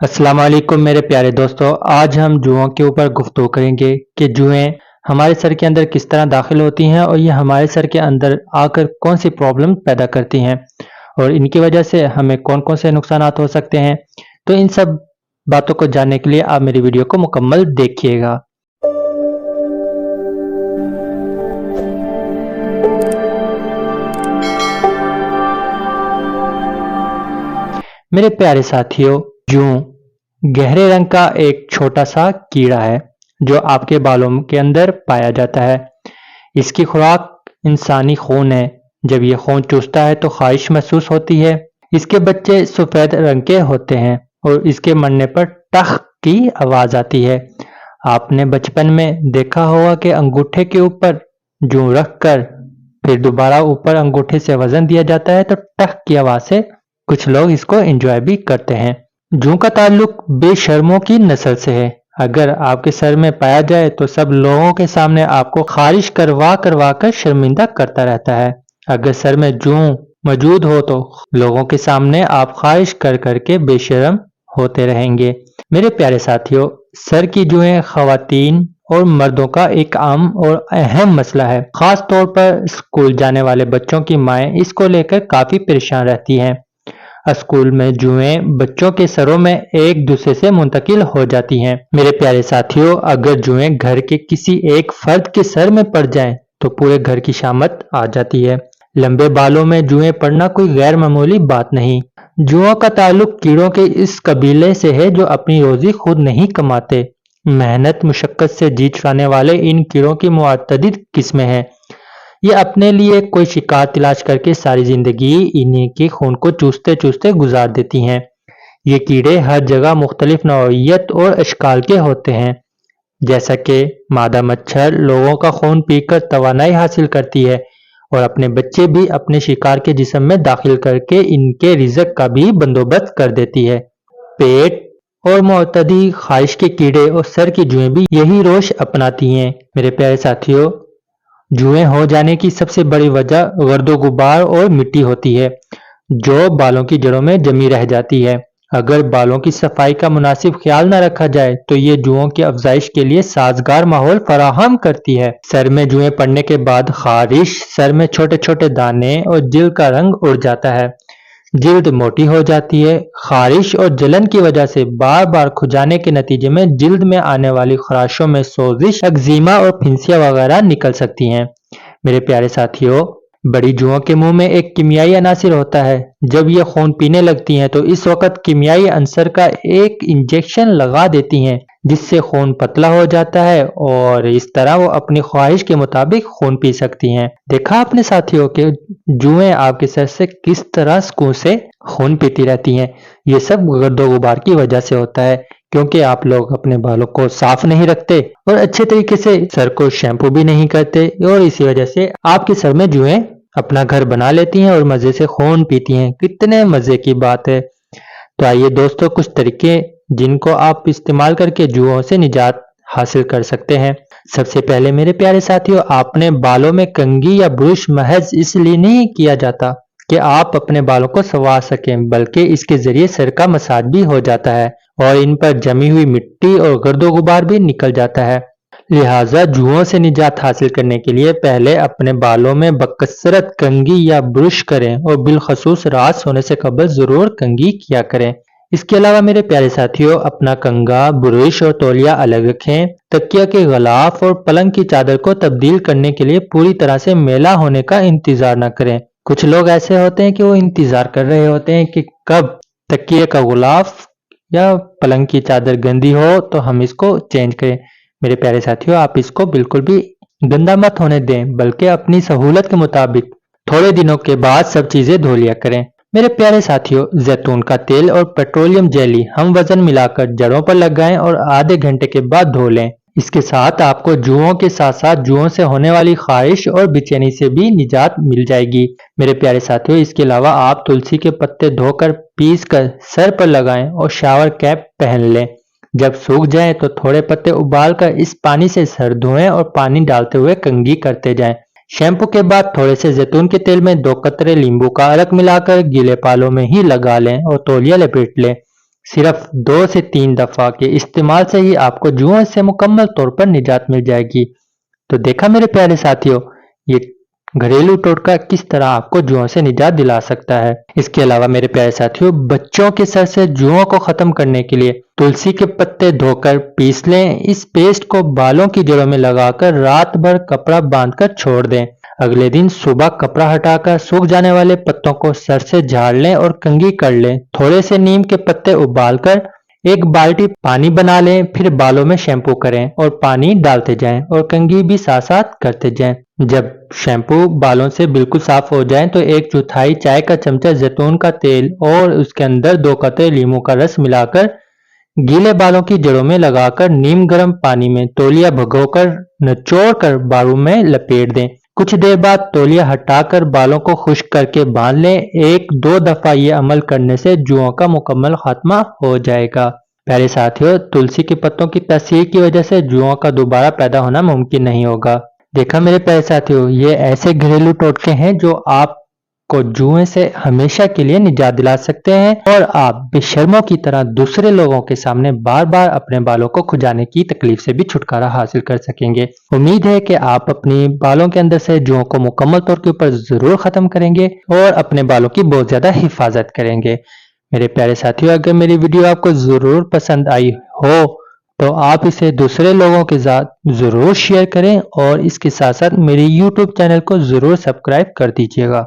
अस्सलाम वालेकुम मेरे प्यारे दोस्तों। आज हम जुओं के ऊपर गुफ्तगू करेंगे कि जुएं हमारे सर के अंदर किस तरह दाखिल होती हैं और ये हमारे सर के अंदर आकर कौन सी प्रॉब्लम पैदा करती हैं और इनकी वजह से हमें कौन कौन से नुकसानात हो सकते हैं। तो इन सब बातों को जानने के लिए आप मेरी वीडियो को मुकम्मल देखिएगा। मेरे प्यारे साथियों, जूं गहरे रंग का एक छोटा सा कीड़ा है जो आपके बालों के अंदर पाया जाता है। इसकी खुराक इंसानी खून है। जब ये खून चूसता है तो ख्वाहिश महसूस होती है। इसके बच्चे सफेद रंग के होते हैं और इसके मरने पर टख की आवाज आती है। आपने बचपन में देखा होगा कि अंगूठे के ऊपर जूं रख कर फिर दोबारा ऊपर अंगूठे से वजन दिया जाता है तो टख की आवाज से कुछ लोग इसको एंजॉय भी करते हैं। जूं का ताल्लुक बेशर्मों की नस्ल से है। अगर आपके सर में पाया जाए तो सब लोगों के सामने आपको खारिश करवा करवा कर शर्मिंदा करता रहता है। अगर सर में जूं मौजूद हो तो लोगों के सामने आप खारिश कर करके बेशर्म होते रहेंगे। मेरे प्यारे साथियों, सर की जुएं खवातीन और मर्दों का एक आम और अहम मसला है। खास तौर पर स्कूल जाने वाले बच्चों की माएं इसको लेकर काफी परेशान रहती हैं। स्कूल में जुएं बच्चों के सरों में एक दूसरे से मुंतकिल हो जाती हैं। मेरे प्यारे साथियों, अगर जुएं घर के किसी एक फर्द के सर में पड़ जाएं तो पूरे घर की शामत आ जाती है। लंबे बालों में जुएं पड़ना कोई गैर मामूली बात नहीं। जुओं का ताल्लुक कीड़ों के इस कबीले से है जो अपनी रोजी खुद नहीं कमाते। मेहनत मुशक्कत से जी चुराने वाले इन कीड़ों की मुतअद्दिद किस्में हैं। ये अपने लिए कोई शिकार तलाश करके सारी जिंदगी इन्हीं के खून को चूसते चूसते गुजार देती हैं। ये कीड़े हर जगह मुख्तलिफ नौइयत और अशकाल के होते हैं। जैसा कि मादा मच्छर लोगों का खून पीकर तवानाई हासिल करती है और अपने बच्चे भी अपने शिकार के जिस्म में दाखिल करके इनके रिज़्क का भी बंदोबस्त कर देती है। पेट और मुतअद्दी ख्वाहिश के कीड़े और सर की जुएं भी यही रोश अपनाती हैं। मेरे प्यारे साथियों, जुएं हो जाने की सबसे बड़ी वजह गर्दो गुबार और मिट्टी होती है जो बालों की जड़ों में जमी रह जाती है। अगर बालों की सफाई का मुनासिब ख्याल न रखा जाए तो ये जुओं की अफजाइश के लिए साजगार माहौल फराहम करती है। सर में जुएं पड़ने के बाद खारिश, सर में छोटे छोटे दाने और जिल्द का रंग उड़ जाता है। जिल्द मोटी हो जाती है। खारिश और जलन की वजह से बार बार खुजाने के नतीजे में जिल्द में आने वाली खराशों में सोजिश, एक्जिमा और फिंसियाँ वगैरह निकल सकती हैं। मेरे प्यारे साथियों, बड़ी जुओं के मुंह में एक कीमियाई अनासिर होता है। जब ये खून पीने लगती हैं तो इस वक्त कीमियाई अंसर का एक इंजेक्शन लगा देती हैं जिससे खून पतला हो जाता है और इस तरह वो अपनी ख्वाहिश के मुताबिक खून पी सकती हैं। देखा आपने साथियों के जुएं आपके सर से किस तरह सुकून से खून पीती रहती हैं। ये सब गर्दो गुबार की वजह से होता है क्योंकि आप लोग अपने बालों को साफ नहीं रखते और अच्छे तरीके से सर को शैम्पू भी नहीं करते और इसी वजह से आपके सर में जुएं अपना घर बना लेती हैं और मजे से खून पीती हैं। कितने मजे की बात है। तो आइए दोस्तों, कुछ तरीके जिनको आप इस्तेमाल करके जुओं से निजात हासिल कर सकते हैं। सबसे पहले मेरे प्यारे साथियों, आपने बालों में कंघी या ब्रश महज इसलिए नहीं किया जाता कि आप अपने बालों को संवार सकें, बल्कि इसके जरिए सर का मसाज भी हो जाता है और इन पर जमी हुई मिट्टी और गर्दो गुबार भी निकल जाता है। लिहाजा जुओं से निजात हासिल करने के लिए पहले अपने बालों में बकसरत कंघी या ब्रश करें और बिलखसूस रात सोने से कबल जरूर कंघी किया करें। इसके अलावा मेरे प्यारे साथियों, अपना कंघा, ब्रश और तौलिया अलग रखें। तकिया के गलाफ और पलंग की चादर को तब्दील करने के लिए पूरी तरह से मेला होने का इंतजार न करें। कुछ लोग ऐसे होते हैं कि वो इंतजार कर रहे होते हैं कि कब तकिए का गुलाफ या पलंग की चादर गंदी हो तो हम इसको चेंज करें। मेरे प्यारे साथियों, आप इसको बिल्कुल भी गंदा मत होने दें, बल्कि अपनी सहूलत के मुताबिक थोड़े दिनों के बाद सब चीजें धो लिया करें। मेरे प्यारे साथियों, जैतून का तेल और पेट्रोलियम जेली हम वजन मिलाकर जड़ों पर लगाएं और आधे घंटे के बाद धो लें। इसके साथ आपको जुओं के साथ साथ जुओं से होने वाली ख्वाहिश और बेचैनी से भी निजात मिल जाएगी। मेरे प्यारे साथियों, इसके अलावा आप तुलसी के पत्ते धोकर पीस कर सर पर लगाएं और शावर कैप पहन लें। जब सूख जाए तो थोड़े पत्ते उबाल कर इस पानी से सर धोएं और पानी डालते हुए कंघी करते जाएं। शैम्पू के बाद थोड़े से जैतून के तेल में 2 कतरे नींबू का अर्क मिलाकर गीले बालों में ही लगा लें और तौलिया लपेट लें। صرف 2 سے 3 دفعہ کے استعمال سے ہی آپ کو جوؤں سے مکمل طور پر نجات مل جائے گی۔ تو دیکھا میرے پیارے ساتھیوں، یہ گھریلو ٹوٹکا کس طرح آپ کو جوؤں سے نجات دلا سکتا ہے۔ اس کے علاوہ میرے پیارے ساتھیوں، بچوں کے سر سے جوؤں کو ختم کرنے کے لیے تلسی کے پتے دھو کر پیس لیں۔ اس پیسٹ کو بالوں کی جڑوں میں لگا کر رات بھر کپڑا باندھ کر چھوڑ دیں۔ اگلے دن صبح کپڑا ہٹا کر سوکھ جانے والے پتوں کو سر سے جھاڑ لیں اور کنگھی کر لیں۔ تھوڑے سے نیم کے پتے ابال کر ایک بالٹی پانی بنا لیں، پھر بالوں میں شیمپو کریں اور پانی ڈالتے جائیں اور کنگھی بھی ساتھ ساتھ کرتے جائیں۔ جب شیمپو بالوں سے بالکل صاف ہو جائیں تو 1/4 چائے کا چمچہ زیتون کا تیل اور اس کے اندر 2 قطرے لیموں کا رس ملا کر گیلے بالوں کی جڑوں میں لگا کر نیم گرم پانی میں تولیہ بھگو کر نچوڑ کر بالوں میں لپیٹ دیں۔ کچھ دیر بعد تولیہ ہٹا کر بالوں کو خشک کر کے باندھ لیں۔ 1-2 دفعہ یہ عمل کرنے سے جوؤں کا مکمل خاتمہ ہو جائے گا۔ پیارے ساتھیوں، تلسی کے پتوں کی تاثیر کی وجہ سے جوؤں کا دوبارہ پیدا ہونا ممکن نہیں ہوگا۔ دیکھا میرے پیارے ساتھیوں، یہ ایسے گھریلو ٹوٹکے ہیں جو آپ کو جوئیں سے ہمیشہ کے لیے نجات دلا سکتے ہیں اور آپ بے شرموں کی طرح دوسرے لوگوں کے سامنے بار بار اپنے بالوں کو کھجانے کی تکلیف سے بھی چھٹکارا حاصل کر سکیں گے۔ امید ہے کہ آپ اپنی بالوں کے اندر سے جوؤں کو مکمل طور کے اوپر ضرور ختم کریں گے اور اپنے بالوں کی بہت زیادہ حفاظت کریں گے۔ میرے پیارے ساتھیوں، اگر میری ویڈیو آپ کو ضرور پسند آئی ہو تو آپ اسے دوسرے لوگوں کے ساتھ ضرور شیئر کریں اور اس کے ساتھ ساتھ میری YouTube چینل کو ضرور سبسکرائب کر دیجیے گا۔